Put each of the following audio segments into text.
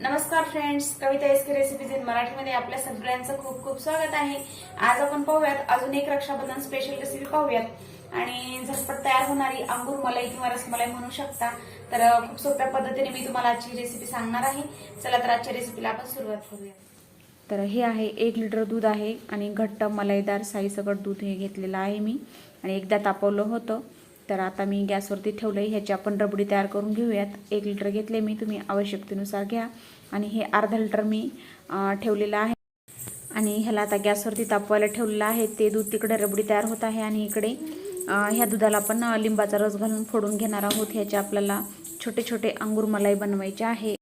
नमस्कार friends, Kavita recipes in मराठीमध्ये आपल्या सगळ्यांचं खूप खूप स्वागत आहे। आज आपण पाहूयात अजून एक रक्षाबंधन स्पेशल रेसिपी पाहूयात आणि झटपट तयार होणारी अंगूर मलाई किंवा रसमलाई म्हणू शकता। तर खूप सोप्या पद्धतीने मी तुम्हाला आजची रेसिपी सांगणार आहे। चला तर आजच्या रेसिपीला आपण सुरुवात करूया। तर हे आहे 1 लिटर दूध आहे आणि घट्ट मलाईदार साईसकट दूध हे घेतलेलं आहे मी आणि एकदा तापवलं होतं। तर आता मी गॅसवरती ठेवलंय। ह्याची आपण रबडी तयार करून घेऊयात। 1 लिटर घेतले मी, तुम्ही आवश्यकतेनुसार घ्या। आणि हे अर्धा लिटर मी ठेवलेलं आहे आणि ह्याला आता गॅसवरती तापवायला ठेवलेलं आहे। ते दूध तिकडे रबडी तयार होत आहे आणि इकडे ह्या दुधाला आपण लिंबाचा रस घालून फोडून घेणार आहोत। ह्याचे आपल्याला छोटे छोटे अंगूर मलाई बनवायचे आहे।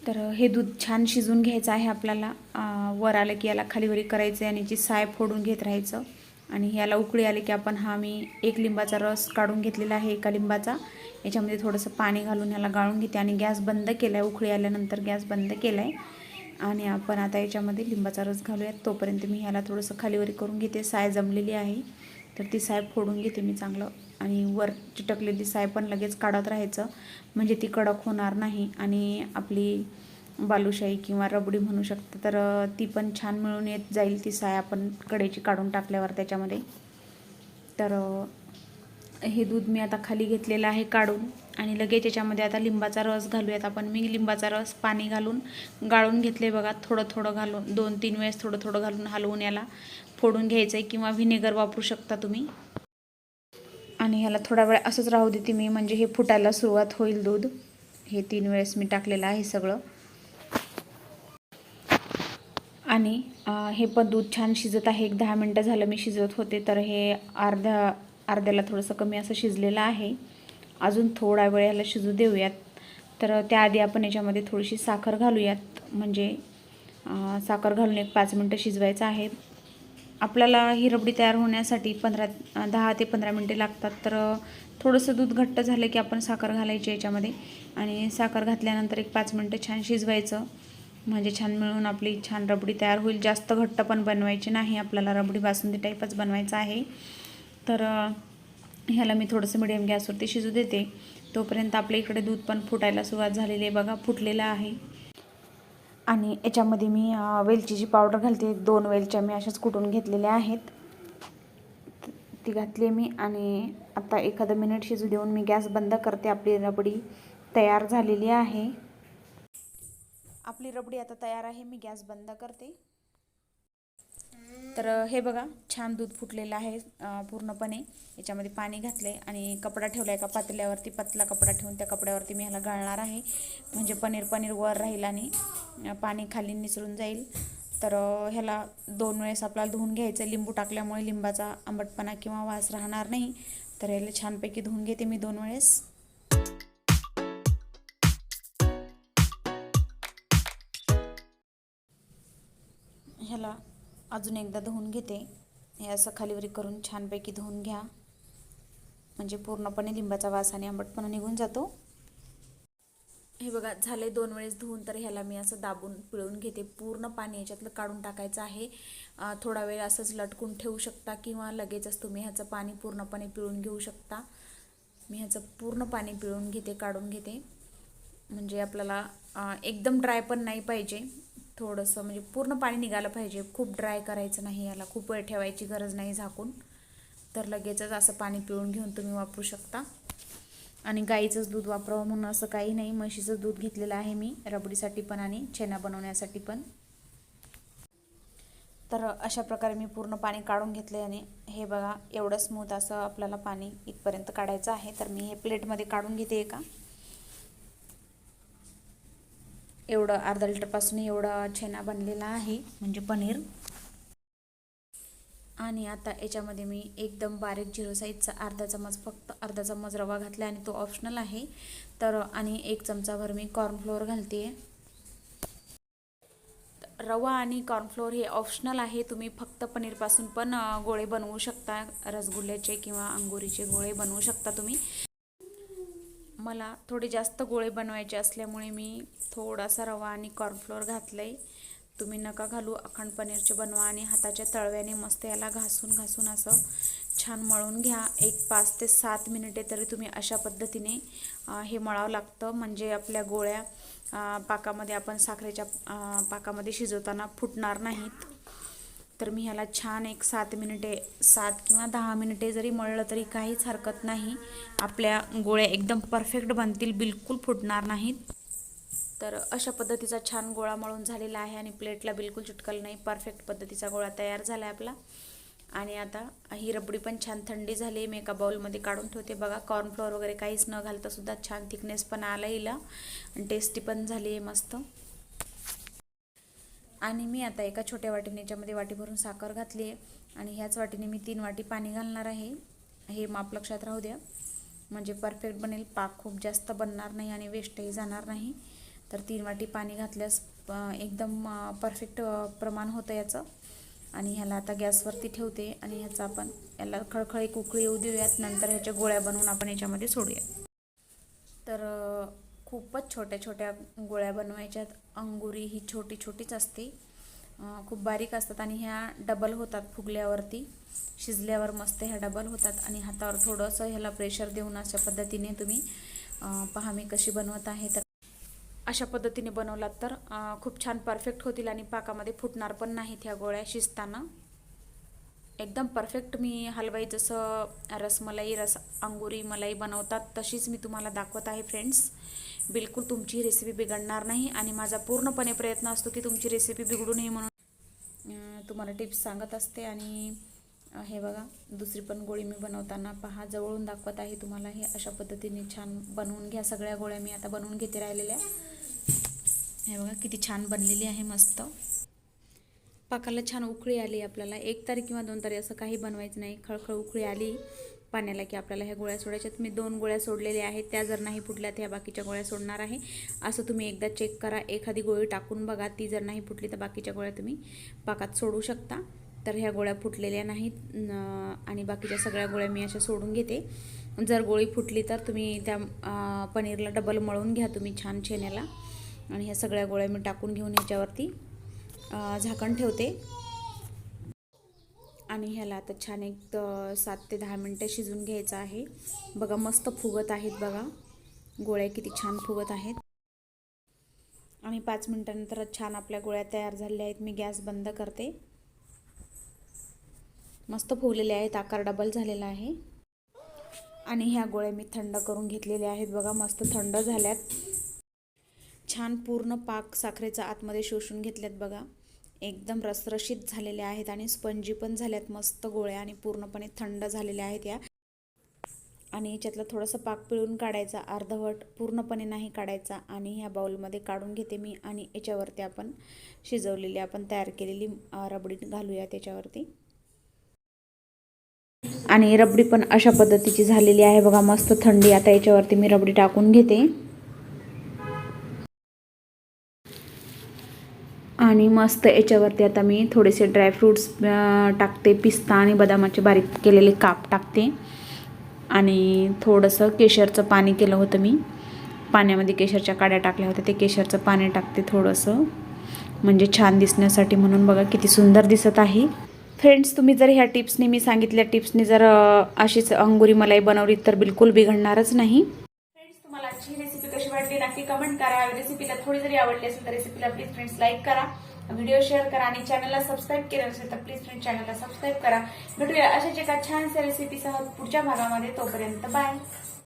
तर हे दूध छान शिजून घ्यायचं आहे आपल्याला। वर आलं की याला खालीवरी करायचं आणि याची साय फोडून घेत राहायचं आणि याला उकळी आली की आपण मी 1 लिंबाचा रस काढून घेतलेला आहे, 1 लिंबाचा। याच्यामध्ये थोडंसं पाणी घालून याला गाळून घेते आणि गॅस बंद केलाय। उकळी आल्यानंतर गॅस बंद केलाय आणि आपण आता याच्यामध्ये लिंबाचा रस घालूयात। तोपर्यंत मी ह्याला थोडंसं खालीवरी करून घेते। साय जमलेली आहे तर ती साय फोडून घेते मी चांगलं आणि वर चिटकलेली साय पण लगेच काढत राहायचं, म्हणजे ती कडक होणार नाही आणि आपली बालुशाही किंवा रबडी म्हणू शकता तर ती पण छान मिळून येत जाईल। ती साय आपण कढईची काढून टाकल्यावर त्याच्यामध्ये। तर हे दूध मी आता खाली घेतलेलं आहे काढून आणि लगेच याच्यामध्ये आता लिंबाचा रस घालूयात आपण। मी लिंबाचा रस पाणी घालून गाळून घेतले बघा, थोडं थोडं घालून 2-3 वेळेस थोडं थोडं घालून हलवून याला फोडून घ्यायचं आहे किंवा व्हिनेगर वापरू शकता तुम्ही। आणि ह्याला थोडा वेळ असंच राहू देते मी, म्हणजे हे फुटायला सुरुवात होईल दूध। हे 3 वेळेस मी टाकलेलं आहे सगळं आणि हे पण दूध छान शिजत आहे। 1 10 मिनटं झालं मी शिजवत होते तर हे अर्ध्याला थोडंसं कमी असं शिजलेलं आहे। अजून थोडा वेळ याला शिजू देऊयात। तर त्याआधी आपण याच्यामध्ये थोडीशी साखर घालूयात, म्हणजे साखर घालून 5 मिनटं शिजवायचं आहे आपल्याला। ही रबडी तयार होण्यासाठी 10 ते 15 मिनटे लागतात। तर थोडंसं दूध घट्ट झालं की आपण साखर घालायची याच्यामध्ये आणि साखर घातल्यानंतर 5 मिनटं छान शिजवायचं, म्हणजे छान मिळून आपली छान रबडी तयार होईल। जास्त घट्ट पण बनवायची नाही आपल्याला, रबडी बासुंदी टाईपच बनवायचं आहे। तर ह्याला मी थोडंसं मिडियम गॅसवरती शिजू देते। तोपर्यंत आपल्या इकडे दूध पण फुटायला सुरुवात झालेली आहे बघा, फुटलेलं आहे। आणि याच्यामध्ये मी वेलचीची पावडर घालते। 2 वेलच्या मी अशाच कुटून घेतलेल्या आहेत, ती घातली मी आणि आता एखादं मिनिट शिजू देऊन मी गॅस बंद करते। आपली रबडी तयार झालेली आहे। आपली रबडी आता तयार आहे, मी गॅस बंद करते। तर हे बघा छान दूध फुटलेलं आहे पूर्णपणे। याच्यामध्ये पाणी घातले आणि कपडा ठेवला एका पातेल्यावरती, पतला कपडा ठेवून त्या कपड्यावरती मी ह्याला गाळणार आहे, म्हणजे पनीर वर राहील आणि पाणी खाली निसरून जाईल। तर ह्याला 2 वेळेस आपल्याला धुवून घ्यायचं। लिंबू टाकल्यामुळे लिंबाचा आंबटपणा किंवा वास राहणार नाही। तर ह्याला छानपैकी धुवून घेते मी 2 वेळेस। ह्याला अजून एकदा धुवून घेते। हे असं खालीवरी करून छानपैकी धुवून घ्या, म्हणजे पूर्णपणे लिंबाचा वास आणि आंबटपणा निघून जातो। हे बघा झाले 2 वेळेस धुवून। तर ह्याला मी असं दाबून पिळून घेते। पूर्ण पाणी याच्यातलं काढून टाकायचं आहे। थोडा वेळ असंच लटकून ठेवू शकता किंवा लगेचच तुम्ही ह्याचं पाणी पूर्णपणे पिळून घेऊ शकता। मी ह्याचं पूर्ण पाणी पिळून घेते, काढून घेते, म्हणजे आपल्याला एकदम ड्राय पण नाही पाहिजे, थोडंसं म्हणजे पूर्ण पाणी निघालं पाहिजे। खूप ड्राय करायचं नाही, याला खूप वेळ ठेवायची गरज नाही झाकून। तर लगेचच असं पाणी पिळून घेऊन तुम्ही वापरू शकता। आणि गाईचंच दूध वापरावं म्हणून असं काही नाही, म्हशीचं दूध घेतलेलं आहे मी रबडीसाठी पण आणि छेना बनवण्यासाठी पण। तर अशा प्रकारे मी पूर्ण पाणी काढून घेतले आणि हे बघा एवढं स्मूथ असं आपल्याला पाणी इथपर्यंत काढायचं आहे। तर मी हे प्लेटमध्ये काढून घेते एका। एवढं अर्धा लिटरपासून एवढा छेना बनलेला आहे, म्हणजे पनीर। आणि आता याच्यामध्ये मी एकदम बारीक झिरो साईजचा अर्धा चमच, फक्त अर्धा चमच रवा घातला आणि तो ऑप्शनल आहे। तर आणि 1 चमचाभर मी कॉर्नफ्लोअर घालते। रवा आणि कॉर्नफ्लोअर हे ऑप्शनल आहे, तुम्ही फक्त पनीरपासून पण गोळे बनवू शकता, रसगुल्ल्याचे किंवा अंगुरीचे गोळे बनवू शकता तुम्ही। मला थोडे जास्त गोळे बनवायचे असल्यामुळे मी थोडासा रवा आणि कॉर्नफ्लोअर घातलंय। तुम्ही नका घालू, अखंड पनीरचे बनवा आणि हाताच्या तळव्याने मस्त याला घासून असं छान मळून घ्या. एक 5 ते 7 मिनिटे तरी तुम्ही अशा पद्धतीने हे मळावं लागतं, म्हणजे आपल्या गोळ्या पाकामध्ये आपण साखरेच्या पाकामध्ये शिजवताना फुटणार नाहीत. तर मी ह्याला छान एक 7 मिनिटे 7 किंवा 10 मिनिटे जरी मळलं तरी काहीच हरकत नाही. आपल्या गोळ्या एकदम परफेक्ट बनतील, बिलकुल फुटणार नाहीत. तर अशा पद्धतीचा छान गोळा मळून झालेला आहे आणि प्लेटला बिलकुल चिटकल नाही. परफेक्ट पद्धतीचा गोळा तयार झाला आहे आपला. आणि आता ही रबडी पण छान थंडी झाली. मी एका बाउलमध्ये काढून ठेवते. बघा, कॉर्नफ्लोअर वगैरे काहीच न घालता सुद्धा छान थिकनेस पण आला हिला आणि टेस्टी पण झाली आहे मस्त. आणि मी आता एका छोट्या वाटीने याच्यामध्ये वाटी भरून साखर घातली आहे आणि ह्याच वाटीने मी 3 वाटी पाणी घालणार आहे. हे माप लक्षात राहू द्या, म्हणजे परफेक्ट बनेल. पाक खूप जास्त बनणार नाही आणि वेस्टही जाणार नाही. तर 3 वाटी पाणी घातल्यास एकदम परफेक्ट प्रमाण होतं याचं. आणि ह्याला आता गॅसवरती ठेवते आणि ह्याचा आपण याला खळखळीत उकळी येऊ देऊयात. नंतर ह्याच्या गोळ्या बनवून आपण याच्यामध्ये सोडूया. तर खूपच छोट्या छोट्या गोळ्या बनवायच्यात. अंगुरी ही छोटी छोटीच असते, खूप बारीक असतात आणि ह्या डबल होतात फुगल्यावरती. शिजल्यावर मस्त ह्या डबल होतात. आणि हातावर थोडंसं ह्याला प्रेशर देऊन अशा पद्धतीने तुम्ही पहा मी कशी बनवत आहे. तर अशा पद्धतीने बनवलात तर खूप छान परफेक्ट होतील आणि पाकामध्ये फुटणार पण नाहीत ह्या गोळ्या शिजताना. एकदम परफेक्ट मी हलवाई जसं रसमलाई अंगुरी मलाई बनवतात तशीच मी तुम्हाला दाखवत आहे फ्रेंड्स. बिलकुल तुमची रेसिपी बिघडणार नाही आणि माझा पूर्णपणे प्रयत्न असतो की तुमची रेसिपी बिघडू नये म्हणून तुम्हाला टिप्स सांगत असते. आणि हे बघा, दुसरी पण गोळी मी बनवताना पहा जवळून दाखवत आहे तुम्हाला. हे अशा पद्धतीने छान बनवून घ्या. सगळ्या गोळ्या मी आता बनवून घेते राहिलेल्या. हे बघा किती छान बनलेली आहे मस्त. पाकाला छान उकळी आली आपल्याला. 1 तारी किंवा 2 तारी असं काही बनवायचं नाही. खळखळ उकळी आली पाण्याला की आपल्याला ह्या गोळ्या सोडायच्यात. मी 2 गोळ्या सोडलेल्या आहेत, त्या जर नाही फुटल्या तर ह्या बाकीच्या गोळ्या सोडणार आहे. असं तुम्ही एकदा चेक करा. एखादी गोळी टाकून बघा, ती जर नाही फुटली तर बाकीच्या गोळ्या तुम्ही पाकात सोडू शकता. तर ह्या गोळ्या फुटलेल्या नाहीत आणि बाकीच्या सगळ्या गोळ्या मी अशा सोडून घेते. जर गोळी फुटली तर तुम्ही त्या पनीरला डबल मळून घ्या तुम्ही छान छेन्याला. आणि ह्या सगळ्या गोळ्या मी टाकून घेऊन ह्याच्यावरती झाकण ठेवते. आणि ह्याला आता छान एक 7 ते 10 मिनटं शिजून घ्यायचं आहे. बघा मस्त फुगत आहेत. बघा गोळ्या किती छान फुगत आहेत. आणि 5 मिनिटांनंतर छान आपल्या गोळ्या तयार झालेल्या आहेत. मी गॅस बंद करते. मस्त फुगलेल्या आहेत, आकार डबल झालेला आहे. आणि ह्या गोळ्या मी थंड करून घेतलेल्या आहेत. बघा मस्त थंड झाल्यात. छान पूर्ण पाक साखरेचा आतमध्ये शोषून घेतल्यात. बघा एकदम रसरशीत झालेल्या आहेत आणि स्पंजी पण झाल्यात मस्त गोळ्या. आणि पूर्णपणे थंड झालेल्या आहेत या. आणि याच्यातलं थोडंसं पाक पिळून काढायचा, अर्धवट, पूर्णपणे नाही काढायचा. आणि ह्या बाउलमध्ये काढून घेते मी. आणि याच्यावरती आपण शिजवलेली आपण तयार केलेली रबडी घालूया त्याच्यावरती. आणि रबडी पण अशा पद्धतीची झालेली आहे बघा मस्त थंडी. आता याच्यावरती मी रबडी टाकून घेते. आणि मस्त याच्यावरती आता मी थोडेसे ड्रायफ्रूट्स टाकते. पिस्ता आणि बदामाचे बारीक केलेले काप टाकते. आणि थोडंसं केशरचं पाणी केलं होतं मी, पाण्यामध्ये केशरच्या काड्या टाकल्या होत्या, ते केशरचं पाणी टाकते थोडंसं, म्हणजे छान दिसण्यासाठी म्हणून. बघा किती सुंदर दिसत आहे. फ्रेंड्स, तुम्ही जर ह्या टिप्सनी मी सांगितल्या टिप्सनी जर अशीच अंगुरी मलाई बनवली तर बिलकुल बिघडणारच नाही. फ्रेंड्स, तुम्हाला आजची रेसिपी कशी वाटली नक्की कमेंट करा. रेसिपीला थोडी जरी आवडली असेल तर रेसिपीला प्लीज फ्रेंड्स लाईक करा, व्हिडिओ शेअर करा आणि चॅनलला सबस्क्राईब केलं असेल तर प्लीज फ्रेंड्स चॅनलला सबस्क्राईब करा. भेटूया अशाच एका छानशा रेसिपीसह पुढच्या भागामध्ये. तोपर्यंत बाय.